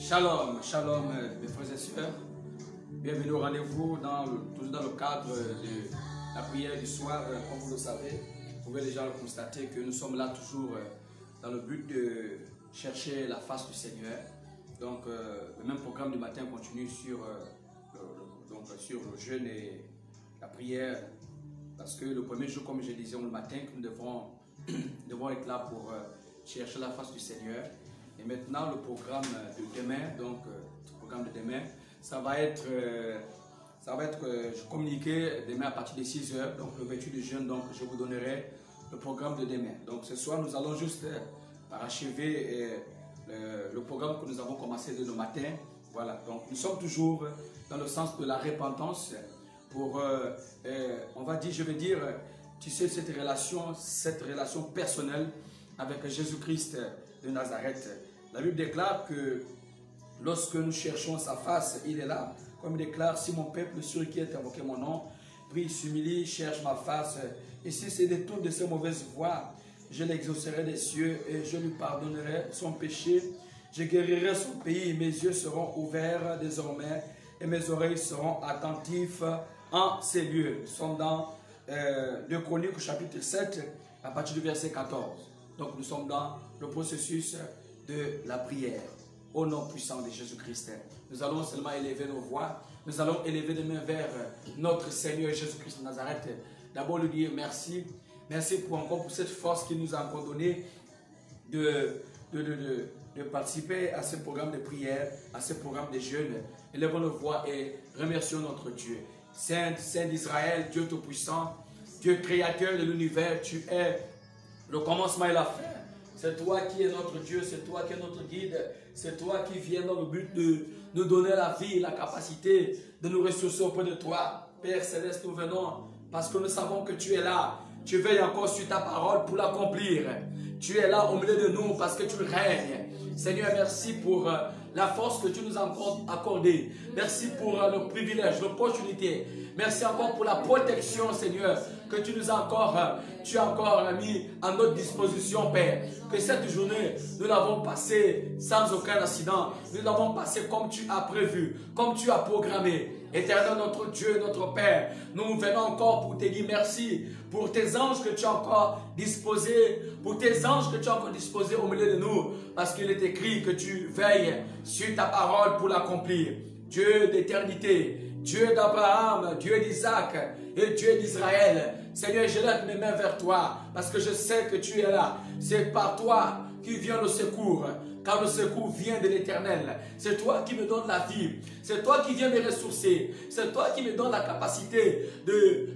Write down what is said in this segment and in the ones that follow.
Shalom, shalom mes frères et sœurs. Bienvenue au rendez-vous toujours dans le cadre de la prière du soir. Comme vous le savez, vous pouvez déjà le constater que nous sommes là toujours dans le but de chercher la face du Seigneur. Donc le même programme du matin continue sur le jeûne et la prière. Parce que le premier jour, comme je disais le matin, que nous devons être là pour chercher la face du Seigneur. Et maintenant, le programme de demain, ça va être communiqué demain à partir de 6 h, donc le 28 de jeûne, donc je vous donnerai le programme de demain. Donc ce soir, nous allons juste parachever le programme que nous avons commencé de le matin. Voilà, donc nous sommes toujours dans le sens de la repentance pour, tu sais, cette relation personnelle avec Jésus-Christ de Nazareth. La Bible déclare que lorsque nous cherchons sa face, il est là. Comme il déclare, si mon peuple sur qui est invoqué mon nom, prie, s'humilie, cherche ma face, et si c'est détourne de ses mauvaises voies, je l'exaucerai des cieux et je lui pardonnerai son péché. Je guérirai son pays, mes yeux seront ouverts désormais et mes oreilles seront attentives en ces lieux. Nous sommes dans 2 Chroniques chapitre 7 à partir du verset 14. Donc nous sommes dans le processus de la prière au nom puissant de Jésus-Christ. Nous allons seulement élever nos voix, nous allons élever des mains vers notre Seigneur Jésus-Christ de Nazareth. D'abord lui dire merci, merci pour cette force qu'il nous a encore donnée de participer à ce programme de prière, à ce programme de jeûne. Élevons nos voix et remercions notre Dieu. Saint d'Israël, Dieu Tout-Puissant, Dieu créateur de l'univers, tu es le commencement et la fin. C'est toi qui es notre Dieu, c'est toi qui es notre guide, c'est toi qui viens dans le but de nous donner la vie, la capacité de nous ressourcer auprès de toi. Père Céleste, nous venons parce que nous savons que tu es là. Tu veilles encore sur ta parole pour l'accomplir. Tu es là au milieu de nous parce que tu règnes. Seigneur, merci pour la force que tu nous as accordée. Merci pour le privilège, l'opportunité. Merci encore pour la protection, Seigneur, que tu nous as encore mis à notre disposition, Père. Que cette journée, nous l'avons passée sans aucun accident. Nous l'avons passée comme tu as prévu, comme tu as programmé. Éternel, notre Dieu, notre Père, nous venons encore pour te dire merci pour tes anges que tu as encore disposés, pour tes anges que tu as encore disposés au milieu de nous, parce qu'il est écrit que tu veilles sur ta parole pour l'accomplir. Dieu d'éternité, Dieu d'Abraham, Dieu d'Isaac et Dieu d'Israël. Seigneur, je lève mes mains vers toi parce que je sais que tu es là. C'est par toi qui vient le secours, car le secours vient de l'Éternel. C'est toi qui me donnes la vie. C'est toi qui viens me ressourcer. C'est toi qui me donnes la capacité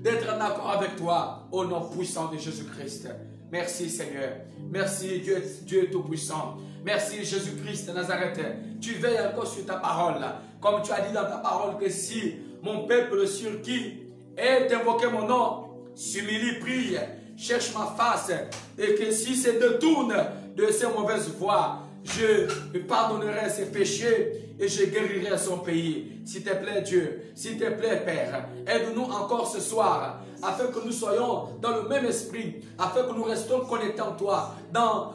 d'être en accord avec toi. Au nom puissant de Jésus-Christ. Merci Seigneur. Merci Dieu Tout-Puissant. Merci Jésus-Christ de Nazareth. Tu veilles encore sur ta parole. Comme tu as dit dans ta parole que si mon peuple sur qui est invoqué mon nom s'humilie, prie, cherche ma face, et que si se détourne de ses mauvaises voies, je pardonnerai ses péchés et je guérirai son pays. S'il te plaît, Dieu, s'il te plaît, Père, aide-nous encore ce soir, afin que nous soyons dans le même esprit, afin que nous restions connectés en toi, dans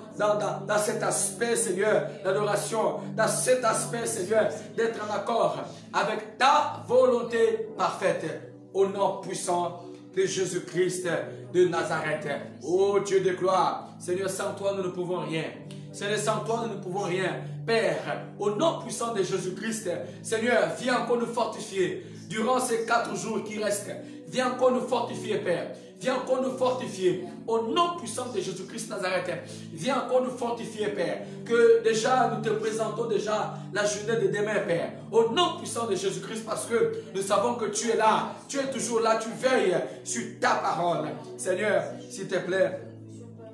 cet aspect, Seigneur, d'adoration, dans cet aspect, Seigneur, d'être en accord avec ta volonté parfaite, au nom puissant de Jésus-Christ de Nazareth. Oh Dieu de gloire, Seigneur, sans toi nous ne pouvons rien. Seigneur, sans toi nous ne pouvons rien. Père, au nom puissant de Jésus-Christ, Seigneur, viens encore nous fortifier durant ces 4 jours qui restent. Viens encore nous fortifier, Père. Viens encore nous fortifier. Au nom puissant de Jésus-Christ Nazareth, viens encore nous fortifier, Père. Que déjà nous te présentons déjà la journée de demain, Père. Au nom puissant de Jésus-Christ, parce que nous savons que tu es là. Tu es toujours là. Tu veilles sur ta parole. Seigneur, s'il te plaît,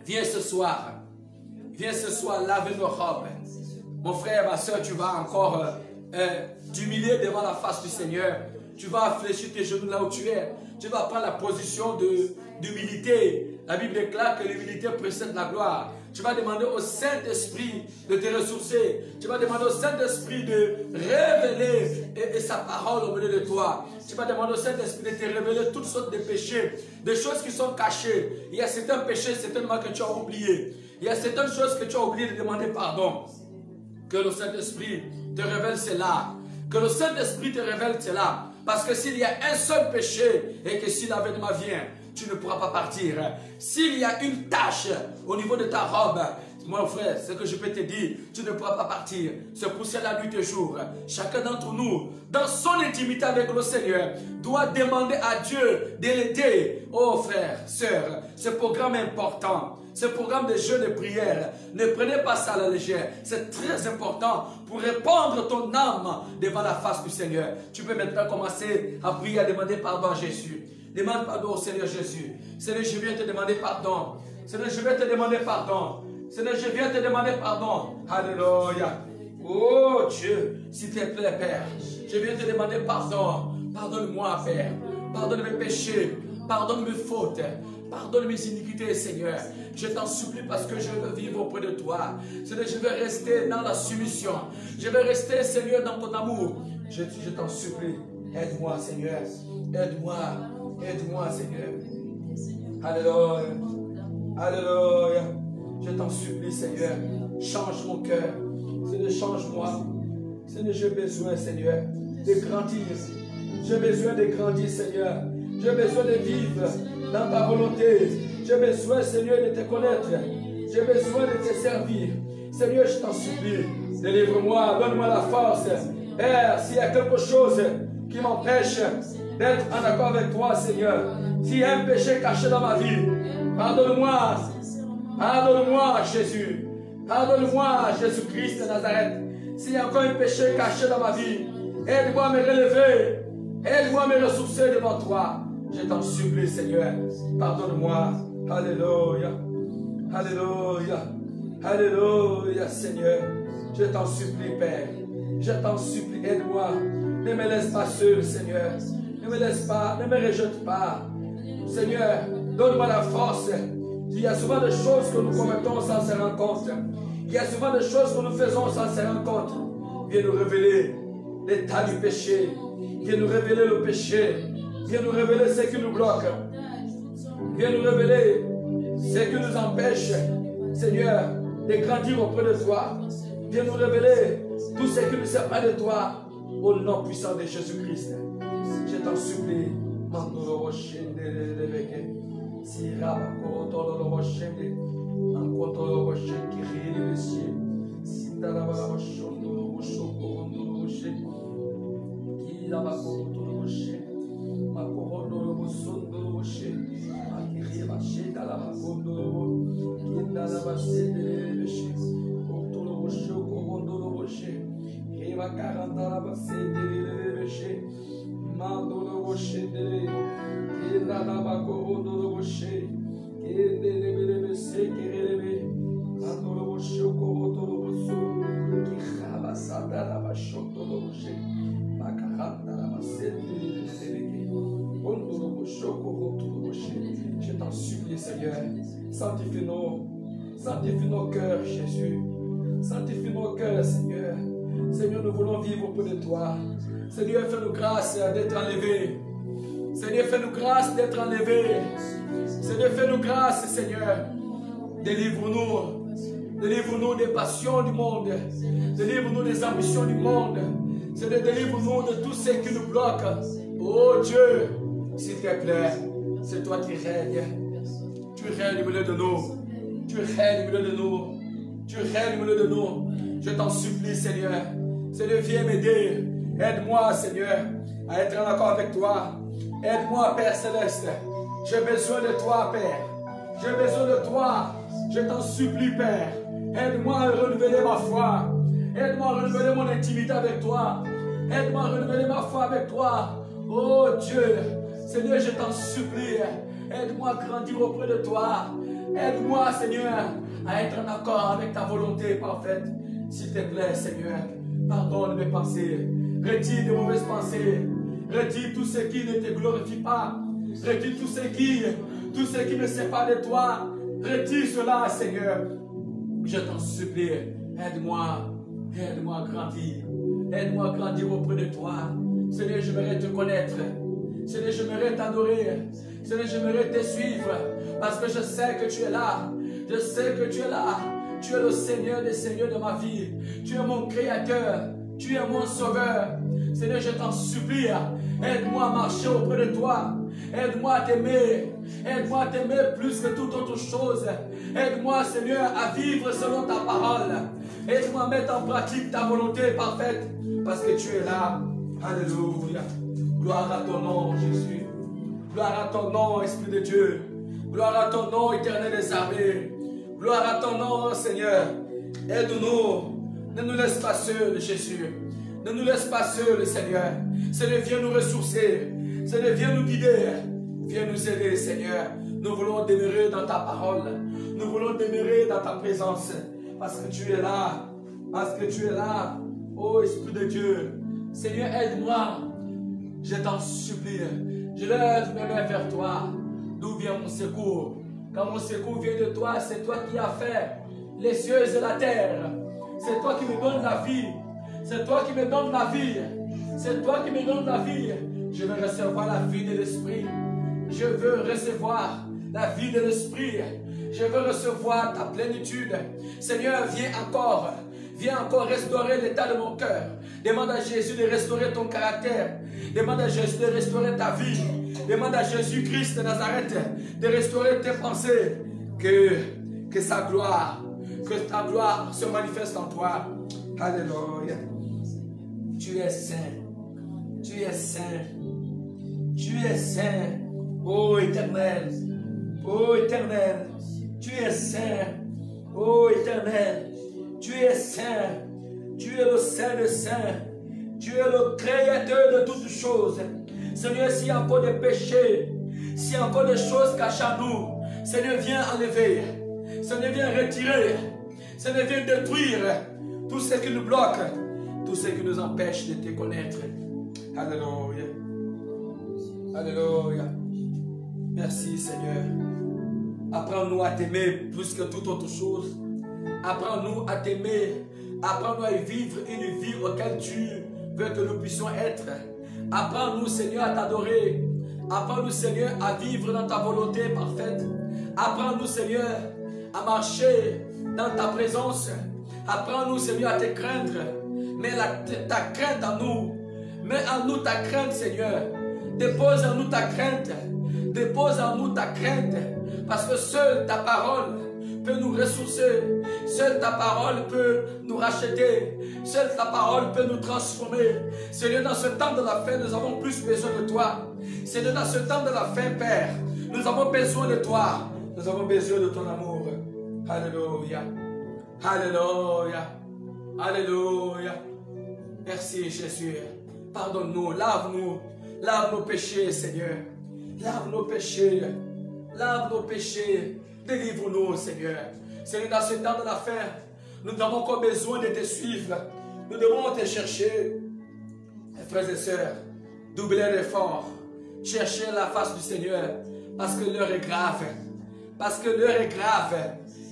viens ce soir. Viens ce soir laver nos robes. Mon frère, ma soeur, tu vas encore t'humilier devant la face du Seigneur. Tu vas fléchir tes genoux là où tu es. Tu vas prendre la position d'humilité. La Bible déclare que l'humilité précède la gloire. Tu vas demander au Saint-Esprit de te ressourcer. Tu vas demander au Saint-Esprit de révéler et sa parole au milieu de toi. Tu vas demander au Saint-Esprit de te révéler toutes sortes de péchés, des choses qui sont cachées. Il y a certains péchés certainement que tu as oubliés. Il y a certaines choses que tu as oublié de demander pardon. Que le Saint-Esprit te révèle cela. Que le Saint-Esprit te révèle cela. Parce que s'il y a un seul péché et que si l'avènement vient, tu ne pourras pas partir. S'il y a une tache au niveau de ta robe, mon frère, ce que je peux te dire, tu ne pourras pas partir. C'est pour cela nuit et jour. Chacun d'entre nous, dans son intimité avec le Seigneur, doit demander à Dieu de l'aider. Oh frère, sœur, ce programme est important. Ce programme de jeûne et prière, ne prenez pas ça à la légère. C'est très important pour répandre ton âme devant la face du Seigneur. Tu peux maintenant commencer à prier, à demander pardon à Jésus. Demande pardon au Seigneur Jésus. Seigneur, je viens te demander pardon. Seigneur, je viens te demander pardon. Seigneur, je viens te demander pardon. Alléluia. Oh Dieu, s'il te plaît, Père, je viens te demander pardon. Pardonne-moi, Père. Pardonne mes péchés. Pardonne mes fautes. Pardonne mes iniquités, Seigneur. Je t'en supplie parce que je veux vivre auprès de toi. Seigneur, je veux rester dans la soumission. Je veux rester, Seigneur, dans ton amour. Je t'en supplie. Aide-moi, Seigneur. Aide-moi. Aide-moi, Seigneur. Alléluia. Alléluia. Je t'en supplie, Seigneur. Change mon cœur. Seigneur, change-moi. Seigneur, j'ai besoin, Seigneur, de grandir. J'ai besoin de grandir, Seigneur. J'ai besoin de vivre dans ta volonté. J'ai besoin, Seigneur, de te connaître. J'ai besoin de te servir. Seigneur, je t'en supplie. Délivre-moi, donne-moi la force. Père, s'il y a quelque chose qui m'empêche d'être en accord avec toi, Seigneur, s'il y a un péché caché dans ma vie, pardonne-moi. Pardonne-moi, Jésus. Pardonne-moi, Jésus-Christ de Nazareth. S'il y a encore un péché caché dans ma vie, aide-moi à me relever. Aide-moi à me ressourcer devant toi. Je t'en supplie, Seigneur. Pardonne-moi. Alléluia. Alléluia. Alléluia, Seigneur. Je t'en supplie, Père. Je t'en supplie, aide-moi. Ne me laisse pas seul, Seigneur. Ne me laisse pas, ne me rejette pas. Seigneur, donne-moi la force. Il y a souvent des choses que nous commettons sans se rendre compte. Il y a souvent des choses que nous faisons sans se rendre compte. Viens nous révéler l'état du péché. Viens nous révéler le péché. Viens nous révéler ce qui nous bloque. Viens nous révéler ce qui nous empêche, Seigneur, de grandir auprès de toi. Viens nous révéler tout ce qui nous sépare de toi. Au nom puissant de Jésus-Christ. Je t'en supplie. Je t'en supplie, Seigneur, sanctifie nos cœurs, Jésus. Sanctifie nos cœurs, Seigneur. Seigneur, nous voulons vivre auprès de toi. Seigneur, fais-nous grâce d'être enlevés. Seigneur, fais-nous grâce d'être enlevés. Seigneur, fais-nous grâce, Seigneur. Délivre-nous. Délivre-nous des passions du monde. Délivre-nous des ambitions du monde. Seigneur, délivre-nous de tout ce qui nous bloque. Oh Dieu, s'il te plaît, c'est toi qui règnes. Tu règnes au milieu de nous. Tu règnes au milieu de nous. Tu règnes au milieu de nous. Je t'en supplie, Seigneur. Seigneur, viens m'aider. Aide-moi, Seigneur, à être en accord avec toi. Aide-moi, Père Céleste. J'ai besoin de toi, Père. J'ai besoin de toi. Je t'en supplie, Père. Aide-moi à renouveler ma foi. Aide-moi à renouveler mon intimité avec toi. Aide-moi à renouveler ma foi avec toi. Oh Dieu, Seigneur, je t'en supplie. Aide-moi à grandir auprès de toi. Aide-moi, Seigneur, à être en accord avec ta volonté parfaite. S'il te plaît, Seigneur, pardonne mes pensées. Retire de mauvaises pensées. Retire tout ce qui ne te glorifie pas. Retire tout ce qui me sépare de toi. Retire cela, Seigneur. Je t'en supplie. Aide-moi. Aide-moi à grandir. Aide-moi à grandir auprès de toi. Seigneur, j'aimerais te connaître. Seigneur, j'aimerais t'adorer. Seigneur, j'aimerais te suivre. Parce que je sais que tu es là. Je sais que tu es là. Tu es le Seigneur des seigneurs de ma vie. Tu es mon Créateur. Tu es mon Sauveur. Seigneur, je t'en supplie. Aide-moi à marcher auprès de toi. Aide-moi à t'aimer. Aide-moi à t'aimer plus que toute autre chose. Aide-moi, Seigneur, à vivre selon ta parole. Aide-moi à mettre en pratique ta volonté parfaite. Parce que tu es là. Alléluia. Gloire à ton nom, Jésus. Gloire à ton nom, Esprit de Dieu. Gloire à ton nom, Éternel des armées. Gloire à ton nom, Seigneur. Aide-nous. Ne nous laisse pas seuls, Jésus. Ne nous laisse pas seuls, Seigneur. Seigneur, viens nous ressourcer. Seigneur, viens nous guider. Viens nous aider, Seigneur. Nous voulons demeurer dans ta parole. Nous voulons demeurer dans ta présence. Parce que tu es là. Parce que tu es là. Oh, Esprit de Dieu. Seigneur, aide-moi. Je t'en supplie. Je lève mes mains vers toi. D'où vient mon secours? Quand mon secours vient de toi, c'est toi qui as fait les cieux et la terre. C'est toi qui me donnes la vie. C'est toi qui me donnes la vie. C'est toi qui me donnes la vie. Je veux recevoir la vie de l'Esprit. Je veux recevoir la vie de l'Esprit. Je veux recevoir ta plénitude. Seigneur, viens encore restaurer l'état de mon cœur. Demande à Jésus de restaurer ton caractère. Demande à Jésus de restaurer ta vie. Demande à Jésus-Christ de Nazareth de restaurer tes pensées. Que sa gloire, que ta gloire se manifeste en toi. Alléluia. Tu es saint. Tu es saint. Tu es saint. Ô Éternel. Ô Éternel. Tu es saint. Ô Éternel. Tu es saint. Tu es le Saint des saints. Tu es le Créateur de toutes choses. Seigneur, s'il y a encore des péchés, s'il y a encore des choses cachées à nous, Seigneur, viens enlever. Seigneur, viens retirer. Seigneur, viens détruire tout ce qui nous bloque, tout ce qui nous empêche de te connaître. Alléluia. Alléluia. Merci, Seigneur. Apprends-nous à t'aimer plus que toute autre chose. Apprends-nous à t'aimer. Apprends-nous à vivre une vie auquel tu veux que nous puissions être. Apprends-nous, Seigneur, à t'adorer. Apprends-nous, Seigneur, à vivre dans ta volonté parfaite. Apprends-nous, Seigneur, à marcher dans ta présence. Apprends-nous, Seigneur, à te craindre. Mets ta crainte en nous. Mets en nous ta crainte, Seigneur. Dépose en nous ta crainte. Dépose en nous ta crainte. Parce que seule ta parole peut nous ressourcer. Seule ta parole peut nous racheter. Seule ta parole peut nous transformer. Seigneur, dans ce temps de la fin, nous avons plus besoin de toi. Seigneur, dans ce temps de la fin, Père, nous avons besoin de toi. Nous avons besoin de ton amour. Alléluia. Alléluia. Alléluia. Merci, Jésus. Pardonne-nous, lave-nous. Lave nos péchés, Seigneur. Lave nos péchés. Lave nos péchés. Délivre-nous, Seigneur. Seigneur, dans ce temps de la fin, nous avons encore besoin de te suivre. Nous devons te chercher. Frères et sœurs, doublez l'effort. Cherchez la face du Seigneur. Parce que l'heure est grave. Parce que l'heure est grave.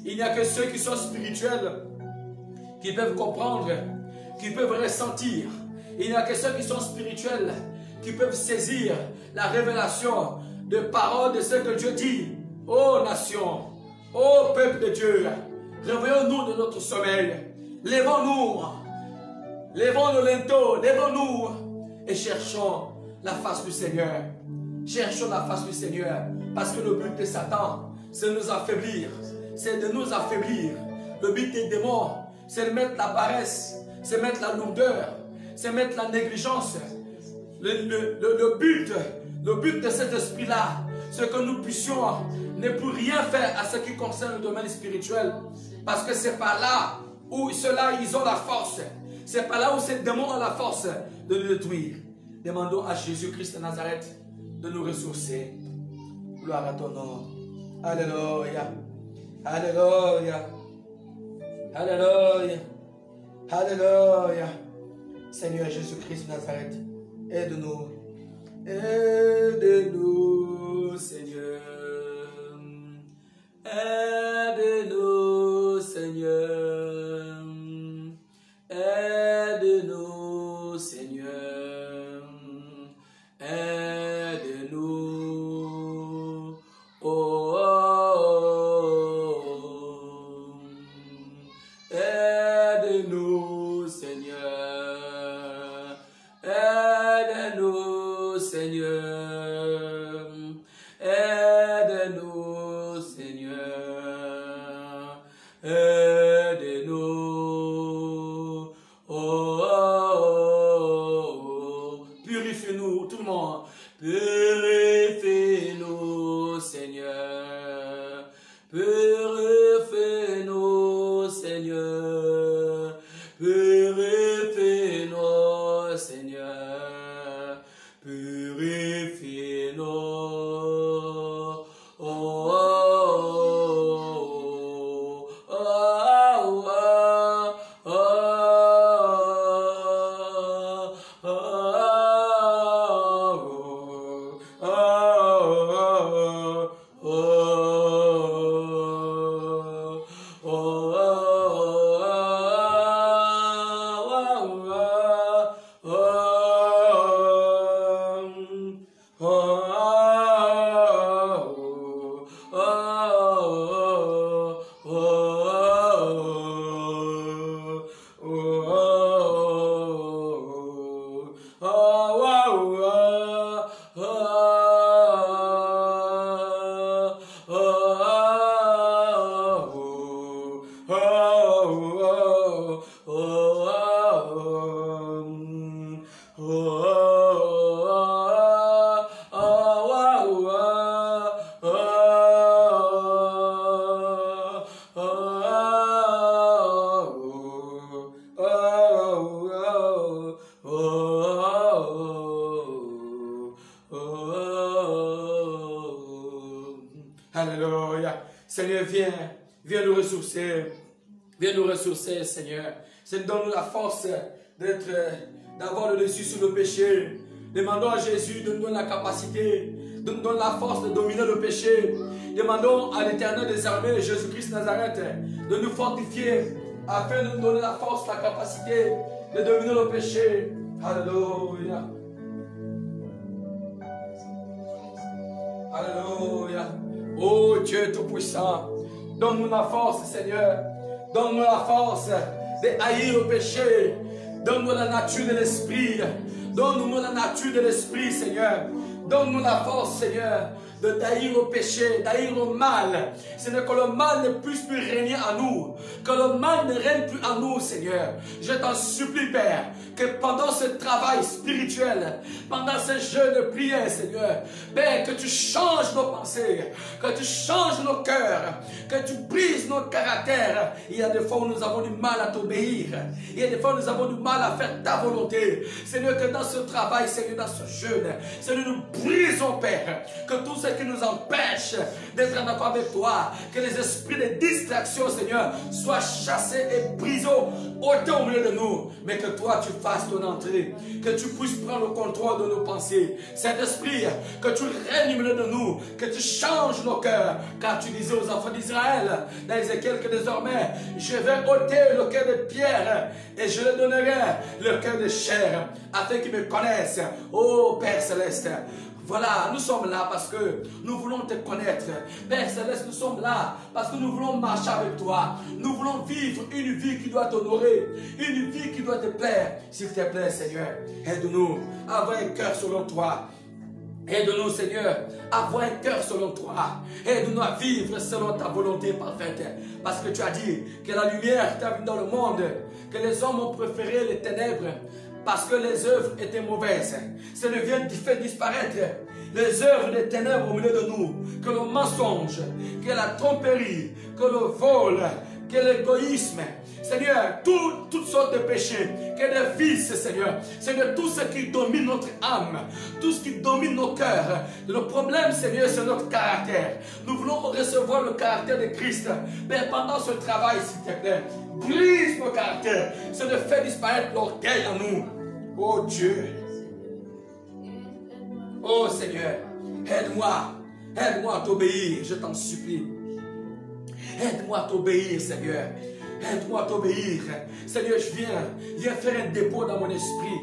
Il n'y a que ceux qui sont spirituels qui peuvent comprendre qui peuvent ressentir. Il y a que ceux qui sont spirituels, qui peuvent saisir la révélation de paroles de ce que Dieu dit. Ô nation, ô peuple de Dieu, réveillons-nous de notre sommeil. Levons-nous, levons nos linteaux, levons-nous et cherchons la face du Seigneur. Cherchons la face du Seigneur, parce que le but de Satan, c'est de nous affaiblir. C'est de nous affaiblir. Le but des démons, c'est de mettre la paresse, c'est de mettre la lourdeur, c'est de mettre la négligence. Le but de cet esprit-là, c'est que nous puissions ne plus rien faire à ce qui concerne le domaine spirituel. Parce que c'est pas là où ceux-là, ils ont la force. C'est pas là où ces démons ont la force de nous détruire. Demandons à Jésus-Christ de Nazareth de nous ressourcer. Gloire à ton nom. Alléluia. Alléluia. Alléluia. Alléluia. Seigneur Jésus-Christ de Nazareth, aide-nous. Aide-nous, Seigneur. Aide-nous, Seigneur. Aide-nous, Seigneur. Aide-nous. Oh, oh, oh. Aide-nous, Seigneur. Aide-nous, Seigneur. Aide-nous, Seigneur. Aide-nous. Oh, oh, oh. Purifie-nous, tout le monde. Purifie-nous, Seigneur. Purifie-nous, Seigneur. Purifie-nous, Seigneur. Purifie-nous. Oh, oh, oh, oh, oh, oh, Alléluia. Seigneur, viens nous ressourcer. Viens nous ressourcer, Seigneur. Seigneur, donne-nous la force d'avoir le dessus sur le péché. Demandons à Jésus de nous donner la capacité, de nous donner la force de dominer le péché. Demandons à l'Éternel des armées, Jésus-Christ Nazareth, de nous fortifier afin de nous donner la force, la capacité de dominer le péché. Alléluia. Alléluia. Oh Dieu Tout-Puissant, donne-nous la force, Seigneur. Donne-nous la force de haïr le péché. Donne-nous la nature de l'esprit. Donne-nous la nature de l'esprit, Seigneur. Donne-nous la force, Seigneur, de d'haïr le péché, d'haïr le mal. Seigneur, que le mal ne puisse plus régner en nous. Que le mal ne règne plus en nous, Seigneur. Je t'en supplie, Père, que pendant ce travail spirituel, pendant ce jeûne de prière, Seigneur, Père, que tu changes nos pensées, que tu changes nos cœurs, que tu brises nos caractères. Il y a des fois où nous avons du mal à t'obéir. Il y a des fois où nous avons du mal à faire ta volonté. Seigneur, que dans ce travail, Seigneur, dans ce jeûne, Seigneur, nous brisons, Père, que tout ce ce qui nous empêche d'être en accord avec toi, que les esprits de distraction, Seigneur, soient chassés et brisés, ôtés au milieu de nous, mais que toi tu fasses ton entrée, que tu puisses prendre le contrôle de nos pensées. Saint-Esprit, que tu règnes au milieu de nous, que tu changes nos cœurs, car tu disais aux enfants d'Israël, dans Ézéchiel, que désormais, je vais ôter le cœur de pierre et je leur donnerai le cœur de chair, afin qu'ils me connaissent, ô Père Céleste. Voilà, nous sommes là parce que nous voulons te connaître. Père Céleste, nous sommes là parce que nous voulons marcher avec toi. Nous voulons vivre une vie qui doit t'honorer, une vie qui doit te plaire. S'il te plaît, Seigneur, aide-nous à avoir un cœur selon toi. Aide-nous, Seigneur, à avoir un cœur selon toi. Aide-nous à vivre selon ta volonté parfaite. Parce que tu as dit que la lumière t'a vu dans le monde, que les hommes ont préféré les ténèbres parce que les œuvres étaient mauvaises. Ça ne vient fait disparaître les œuvres des ténèbres au milieu de nous, que le mensonge, que la tromperie, que le vol, que l'égoïsme, Seigneur, toutes sortes de péchés, que des vices, Seigneur, Seigneur, tout ce qui domine notre âme, tout ce qui domine nos cœurs. Le problème, Seigneur, c'est notre caractère. Nous voulons recevoir le caractère de Christ. Mais pendant ce travail, s'il te plaît, brise nos caractères. C'est de faire disparaître l'orgueil en nous. Oh Dieu. Oh Seigneur, aide-moi. Aide-moi à t'obéir, je t'en supplie. Aide-moi à t'obéir, Seigneur. Aide-moi à t'obéir. Seigneur, viens faire un dépôt dans mon esprit.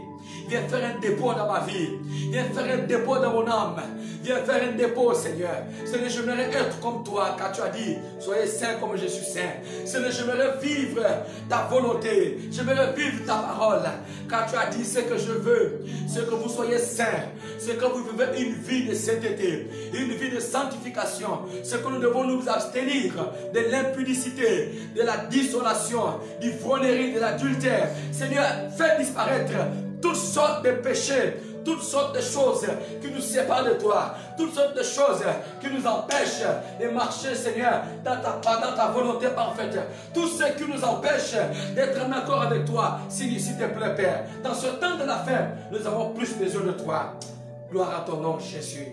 Viens faire un dépôt dans ma vie. Viens faire un dépôt dans mon âme. Viens faire un dépôt, Seigneur. Seigneur, j'aimerais être comme toi, car tu as dit, soyez saints comme je suis saint. Seigneur, j'aimerais vivre ta volonté. J'aimerais vivre ta parole. Car tu as dit, ce que je veux, c'est que vous soyez saints. C'est que vous vivez une vie de sainteté, une vie de sanctification. C'est que nous devons nous abstenir de l'impudicité, de la dissolation, du vronnerie, de l'adultère. Seigneur, fais disparaître toutes sortes de péchés, toutes sortes de choses qui nous séparent de toi, toutes sortes de choses qui nous empêchent de marcher, Seigneur, dans ta volonté parfaite. Tout ce qui nous empêche d'être en accord avec toi, s'il te plaît, Père. Dans ce temps de la fin, nous avons plus besoin de toi. Gloire à ton nom, Jésus.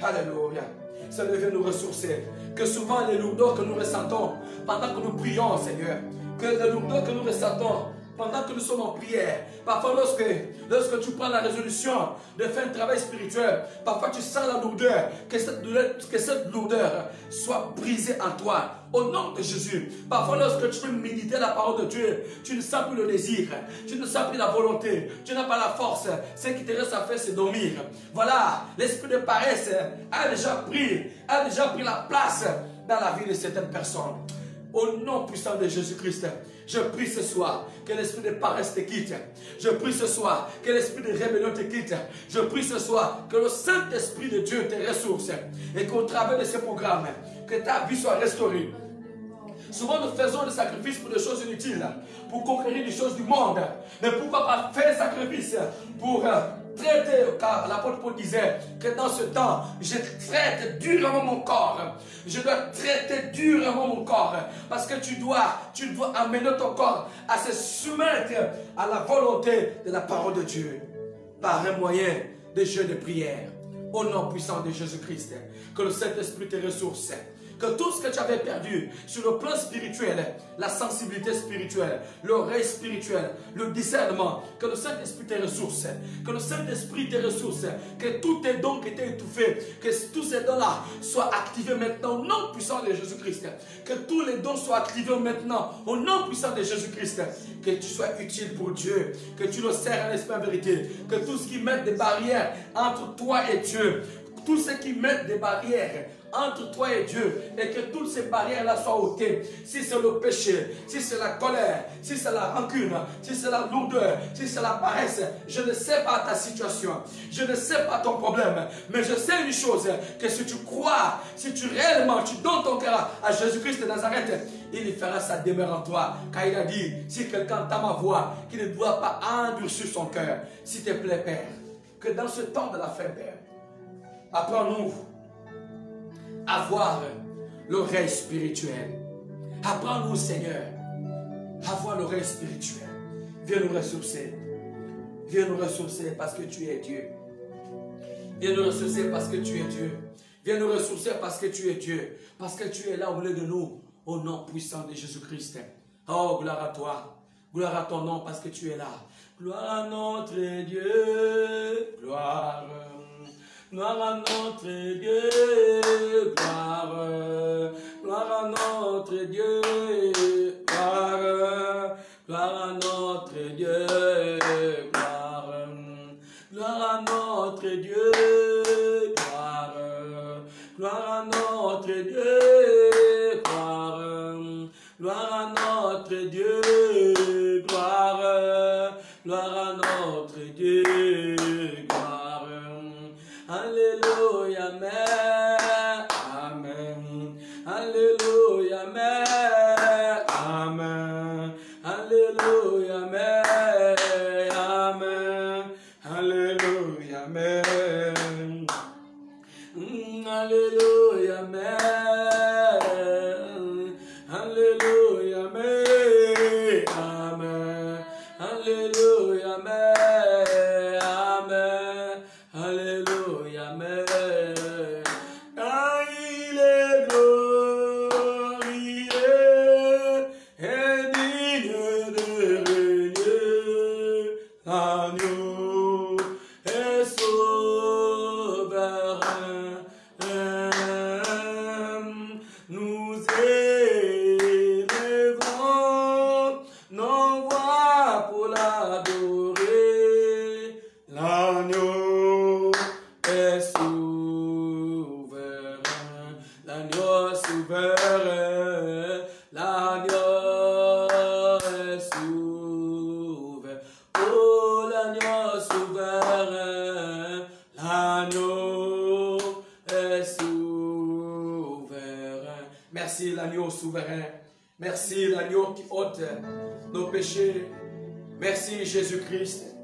Alléluia. Seigneur, viens nous ressourcer. Que souvent les lourdeurs que nous ressentons pendant que nous prions, Seigneur, que les lourdeurs que nous ressentons pendant que nous sommes en prière, parfois lorsque tu prends la résolution de faire un travail spirituel, parfois tu sens la lourdeur, que cette lourdeur soit brisée en toi, au nom de Jésus. Parfois lorsque tu veux méditer la parole de Dieu, tu ne sens plus le désir, tu ne sens plus la volonté, tu n'as pas la force, ce qui te reste à faire c'est dormir. Voilà, l'esprit de paresse a déjà pris la place dans la vie de certaines personnes. Au nom puissant de Jésus-Christ, je prie ce soir que l'esprit de paresse te quitte. Je prie ce soir que l'esprit de rébellion te quitte. Je prie ce soir que le Saint-Esprit de Dieu te ressource et qu'au travers de ce programme, que ta vie soit restaurée. Souvent nous faisons des sacrifices pour des choses inutiles, pour conquérir des choses du monde. Mais pourquoi pas faire des sacrifices pour traiter, car l'apôtre Paul disait que dans ce temps, je traite durement mon corps. Je dois traiter durement mon corps. Parce que tu dois amener ton corps à se soumettre à la volonté de la parole de Dieu. Par un moyen de jeu de prière. Au nom puissant de Jésus-Christ. Que le Saint-Esprit te ressource. Que tout ce que tu avais perdu sur le plan spirituel, la sensibilité spirituelle, l'oreille spirituelle, le discernement, que le Saint-Esprit te ressource, que le Saint-Esprit te ressource, que tous tes dons qui étaient étouffés, que tous ces dons-là soient activés maintenant au nom puissant de Jésus-Christ. Que tous les dons soient activés maintenant au nom puissant de Jésus-Christ. Que tu sois utile pour Dieu, que tu le sers en esprit en vérité, que tout ce qui met des barrières entre toi et Dieu, tout ce qui met des barrières entre toi et Dieu, et que toutes ces barrières-là soient ôtées. Si c'est le péché, si c'est la colère, si c'est la rancune, si c'est la lourdeur, si c'est la paresse, je ne sais pas ta situation, je ne sais pas ton problème, mais je sais une chose, que si tu crois, si tu réellement, tu donnes ton cœur à Jésus-Christ de Nazareth, il fera sa demeure en toi, car il a dit, si quelqu'un entend ma voix, qu'il ne doit pas endurcir son cœur. S'il te plaît, Père, que dans ce temps de la fin, Père, apprends-nous à voir l'oreille spirituelle. Apprends-nous, Seigneur, à voir l'oreille spirituelle. Viens nous ressourcer. Viens nous ressourcer parce que tu es Dieu. Viens nous ressourcer parce que tu es Dieu. Viens nous ressourcer parce que tu es Dieu. Parce que tu es là au milieu de nous. Au nom puissant de Jésus-Christ. Oh, gloire à toi. Gloire à ton nom parce que tu es là. Gloire à notre Dieu. Gloire. Gloire à notre Dieu. Gloire. Gloire à notre Dieu. Gloire. Gloire à notre Dieu. Gloire. Gloire à notre Dieu. Gloire. Gloire à notre Dieu. Gloire. Gloire à notre Dieu. Gloire. Gloire à notre Dieu. Gloire. Alléluia, Amen. Amen. Alléluia, Amen. Amen. Alléluia, Amen. Amen. Alléluia, Amen. Alléluia, Amen. Alléluia, Amen. Amen. Alléluia, Amen. Amen. Alléluia, Amen. Car il est glorieux et digne de régner. L'agneau est souverain. Nous élevons nos voix pour l'adorer. L'agneau est souverain. L'agneau est souverain. L'agneau est souverain. Oh, l'agneau est souverain. L'agneau est souverain. Merci l'agneau souverain. Merci l'agneau qui ôte nos péchés. Merci Jésus-Christ.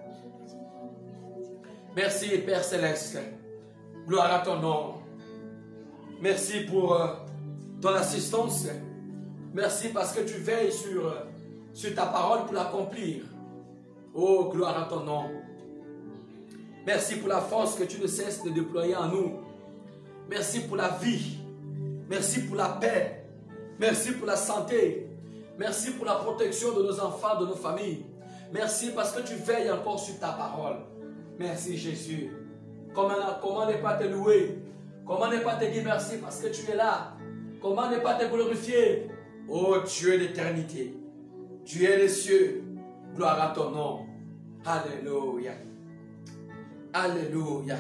Merci Père Céleste. Gloire à ton nom. Merci pour ton assistance. Merci parce que tu veilles sur ta parole pour l'accomplir. Oh, gloire à ton nom. Merci pour la force que tu ne cesses de déployer en nous. Merci pour la vie. Merci pour la paix. Merci pour la santé. Merci pour la protection de nos enfants, de nos familles. Merci parce que tu veilles encore sur ta parole. Merci Jésus. Comment ne pas te louer? Comment ne pas te dire merci parce que tu es là? Comment ne pas te glorifier? Oh Dieu d'éternité, tu es les cieux. Gloire à ton nom. Alléluia. Alléluia.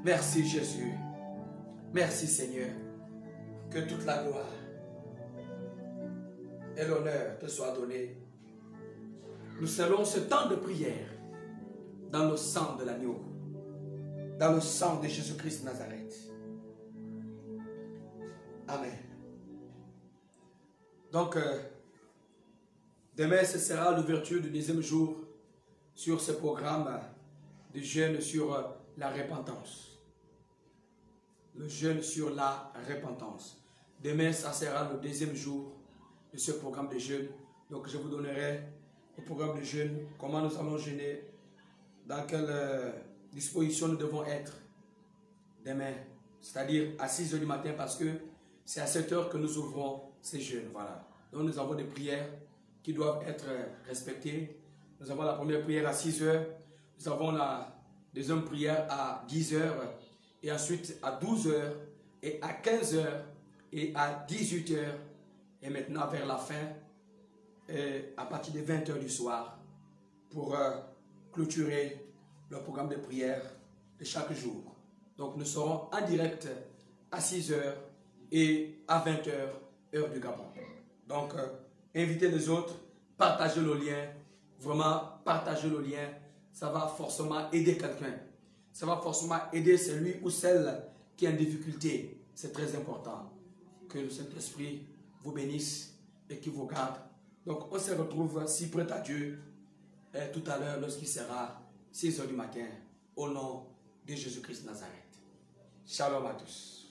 Merci Jésus. Merci Seigneur. Que toute la gloire et l'honneur te soient donnés. Nous scellons ce temps de prière dans le sang de l'agneau, dans le sang de Jésus-Christ de Nazareth. Amen. Donc, demain, ce sera l'ouverture du deuxième jour sur ce programme de jeûne sur la repentance. Le jeûne sur la repentance. Demain, ça sera le deuxième jour de ce programme de jeûne. Donc, je vous donnerai le programme de jeûne, comment nous allons jeûner, dans quelle disposition nous devons être demain, c'est-à-dire à 6 h du matin, parce que c'est à 7 h que nous ouvrons ces jeûnes. Voilà. Donc, nous avons des prières qui doivent être respectées. Nous avons la première prière à 6 h, nous avons la deuxième prière à 10 h, et ensuite à 12 h, et à 15 h, et à 18 h, et maintenant vers la fin, à partir de 20 h du soir, pour clôturer le programme de prière de chaque jour. Donc nous serons en direct à 6 h et à 20 h, heure du Gabon. Donc invitez les autres, partagez le lien, vraiment partagez le lien, ça va forcément aider quelqu'un. Ça va forcément aider celui ou celle qui est en difficulté. C'est très important. Que le Saint-Esprit vous bénisse et qu'il vous garde. Donc on se retrouve si près à Dieu tout à l'heure lorsqu'il sera 6 h du matin au nom de Jésus-Christ Nazareth. Shalom à tous.